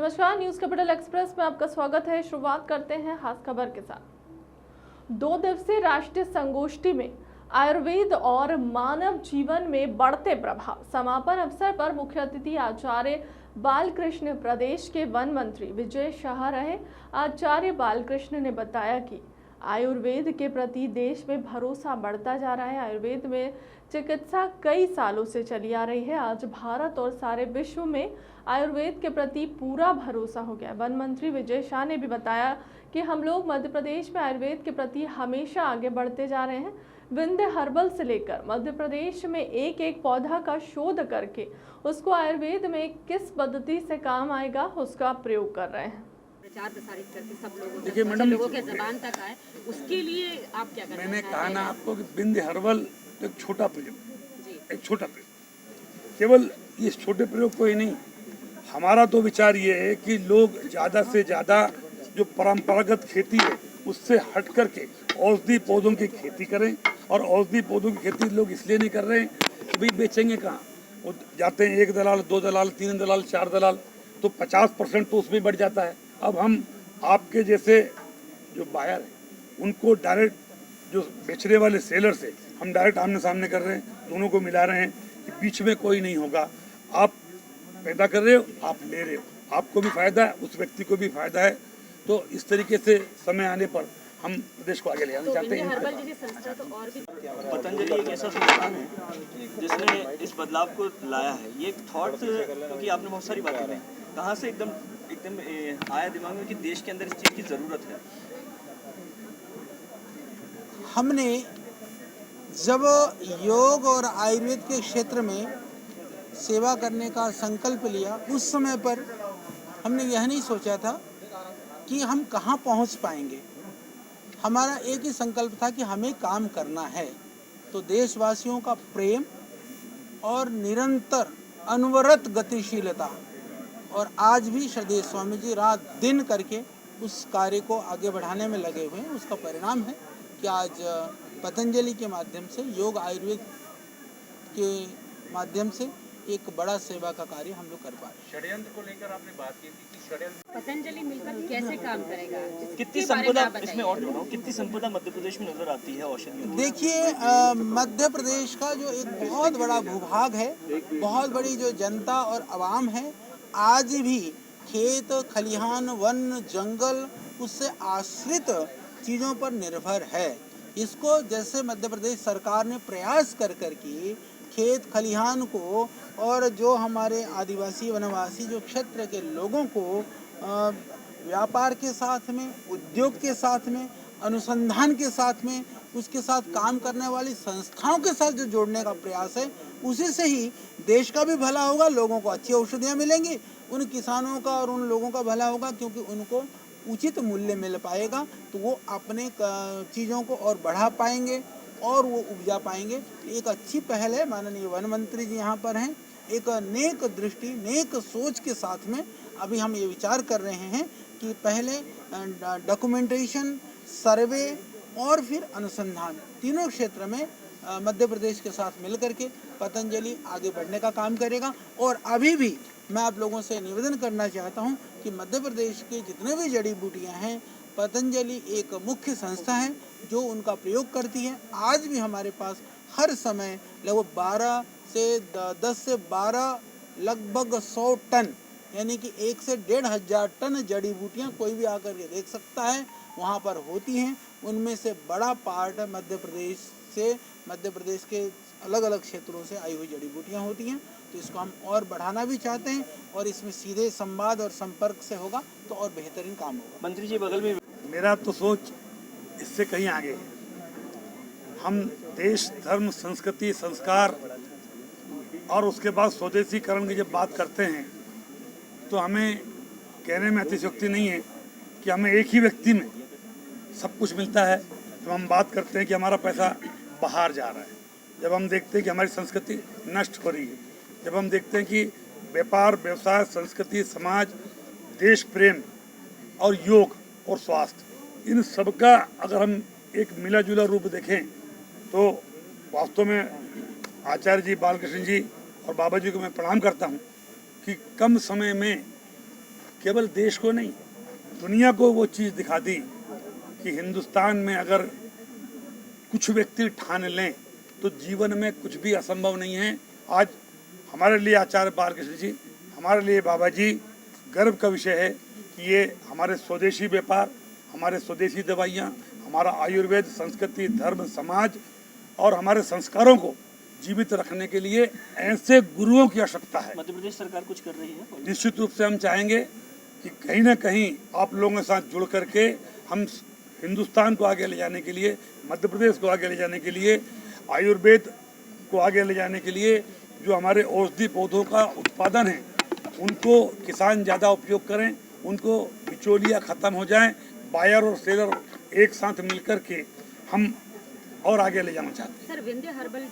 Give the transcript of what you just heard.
नमस्कार, news capital express में आपका स्वागत है। शुरुआत करते हैं खास खबर के साथ। 2 दिवसीय राष्ट्रीय संगोष्ठी में आयुर्वेद और मानव जीवन में बढ़ते प्रभाव समापन अवसर पर मुख्य अतिथि आचार्य बालकृष्ण प्रदेश के वन मंत्री विजय शाह रहे। आचार्य बालकृष्ण ने बताया कि आयुर्वेद के प्रति देश में भरोसा बढ़ता जा रहा है। आयुर्वेद में चिकित्सा कई सालों से चली आ रही है। आज भारत और सारे विश्व में आयुर्वेद के प्रति पूरा भरोसा हो गया। वन मंत्री विजय शाह ने भी बताया कि हम लोग मध्य प्रदेश में आयुर्वेद के प्रति हमेशा आगे बढ़ते जा रहे हैं। विंध्य हर्बल से लेकर मध्य प्रदेश में एक एक पौधा का शोध करके उसको आयुर्वेद में किस पद्धति से काम आएगा उसका प्रयोग कर रहे हैं। प्रचार प्रसारित करके सब लोगों देखिए मैडम, लोगों के ज़बान तक आए, उसके लिए आप क्या करना मैंने चाहते कहा हैं? ना आपको कि विंध्य हर्बल एक छोटा प्रयोग, एक छोटा प्रयोग, केवल इस छोटे प्रयोग को ही नहीं, हमारा तो विचार ये है कि लोग ज़्यादा से ज़्यादा जो परंपरागत खेती है उससे हट करके औषधि पौधों की खेती करें। और औषधि पौधों की खेती लोग इसलिए नहीं कर रहे हैं कि भाई बेचेंगे कहाँ, वो जाते हैं 1 दलाल 2 दलाल 3 दलाल 4 दलाल, तो 50% तो उसमें बढ़ जाता है। अब हम आपके जैसे जो बायर हैं उनको डायरेक्ट जो बेचने वाले सेलर से हम डायरेक्ट आमने सामने कर रहे हैं, दोनों को मिला रहे हैं कि बीच में कोई नहीं होगा। आप पैदा कर रहे हो, आप ले रहे हो, आपको भी फायदा है, उस व्यक्ति को भी फायदा है। तो इस तरीके से समय आने पर हम प्रदेश को आगे ले जाना चाहते हैं। हर्बल जैसी संस्था तो और भी पतंजलि एक ऐसा संस्थान है जिसने इस बदलाव को लाया है। ये एक थॉट, क्योंकि आपने बहुत सारी बातें कही, कहाँ से एकदम आया दिमाग में कि देश के अंदर इस चीज़ की ज़रूरत है। हमने जब योग और आयुर्वेद के क्षेत्र में सेवा करने का संकल्प लिया, उस समय पर हमने यह नहीं सोचा था कि हम कहाँ पहुँच पाएंगे। हमारा एक ही संकल्प था कि हमें काम करना है। तो देशवासियों का प्रेम और निरंतर अनवरत गतिशीलता, और आज भी श्रद्धेय स्वामी जी रात दिन करके उस कार्य को आगे बढ़ाने में लगे हुए हैं। उसका परिणाम है कि आज पतंजलि के माध्यम से, योग आयुर्वेद के माध्यम से एक बड़ा सेवा का कार्य हम लोग कर पा रहे हैं। षड्यंत्र को लेकर आपने बात की थी कि षड्यंत्र पतंजलि मिलकर कैसे काम करेगा, कितनी संपदा, इसमें और जोड़ा हूं, कितनी संपदा मध्य प्रदेश में नजर आती है औषधियों की? देखिए, मध्य प्रदेश का जो एक बहुत बड़ा भूभाग है, बहुत बड़ी जो जनता और आवाम है, आज भी खेत खलिहान वन जंगल उससे आश्रित चीज़ों पर निर्भर है। इसको जैसे मध्य प्रदेश सरकार ने प्रयास कर के खेत खलिहान को और जो हमारे आदिवासी वनवासी जो क्षेत्र के लोगों को व्यापार के साथ में, उद्योग के साथ में, अनुसंधान के साथ में, उसके साथ काम करने वाली संस्थाओं के साथ जो जोड़ने का प्रयास है, उसी से ही देश का भी भला होगा, लोगों को अच्छी औषधियाँ मिलेंगी, उन किसानों का और उन लोगों का भला होगा, क्योंकि उनको उचित मूल्य मिल पाएगा, तो वो अपने चीज़ों को और बढ़ा पाएंगे और वो उपजा पाएंगे। एक अच्छी पहल है। माननीय वन मंत्री जी यहाँ पर हैं। एक नेक दृष्टि, नेक सोच के साथ में अभी हम ये विचार कर रहे हैं कि पहले डॉक्यूमेंटेशन, सर्वे और फिर अनुसंधान, तीनों क्षेत्र में मध्य प्रदेश के साथ मिलकर के पतंजलि आगे बढ़ने का काम करेगा। और अभी भी मैं आप लोगों से निवेदन करना चाहता हूं कि मध्य प्रदेश के जितने भी जड़ी बूटियां हैं, पतंजलि एक मुख्य संस्था है जो उनका प्रयोग करती है। आज भी हमारे पास हर समय लगभग 10 से 12 लगभग 100 टन, यानी कि 1 से 1,500 टन जड़ी बूटियाँ कोई भी आकर के देख सकता है वहाँ पर होती हैं। उनमें से बड़ा पार्ट मध्य प्रदेश के अलग अलग क्षेत्रों से आई हुई जड़ी बूटियाँ होती हैं। तो इसको हम और बढ़ाना भी चाहते हैं और इसमें सीधे संवाद और संपर्क से होगा तो और बेहतरीन काम होगा। मंत्री जी बगल में, मेरा तो सोच इससे कहीं आगे है। हम देश, धर्म, संस्कृति, संस्कार और उसके बाद स्वदेशीकरण की जब बात करते हैं तो हमें कहने में अतिशयोक्ति नहीं है कि हमें एक ही व्यक्ति में सब कुछ मिलता है। जब हम बात करते हैं कि हमारा पैसा बाहर जा रहा है, जब हम देखते हैं कि हमारी संस्कृति नष्ट हो रही है, जब हम देखते हैं कि व्यापार, व्यवसाय, संस्कृति, समाज, देश प्रेम और योग और स्वास्थ्य, इन सब का अगर हम एक मिला जुला रूप देखें तो वास्तव में आचार्य जी, बालकृष्ण जी और बाबा जी को मैं प्रणाम करता हूं कि कम समय में केवल देश को नहीं, दुनिया को वो चीज़ दिखा दी कि हिंदुस्तान में अगर कुछ व्यक्ति ठान लें तो जीवन में कुछ भी असंभव नहीं है। आज हमारे लिए आचार्य बालकृष्ण जी, हमारे लिए बाबा जी गर्व का विषय है कि ये हमारे स्वदेशी व्यापार, हमारे स्वदेशी दवाइयाँ, हमारा आयुर्वेद, संस्कृति, धर्म, समाज और हमारे संस्कारों को जीवित रखने के लिए ऐसे गुरुओं की आवश्यकता है। मध्य प्रदेश सरकार कुछ कर रही है? निश्चित रूप से हम चाहेंगे कि कहीं ना कहीं आप लोगों के साथ जुड़ करके हम हिंदुस्तान को आगे ले जाने के लिए, मध्य प्रदेश को आगे ले जाने के लिए, आयुर्वेद को आगे ले जाने के लिए जो हमारे औषधि पौधों का उत्पादन है उनको किसान ज़्यादा उपयोग करें, उनको बिचौलिया ख़त्म हो जाएं, बायर और सेलर एक साथ मिलकर के हम और आगे ले जाना चाहते हैं। Sir, Vindhya herbal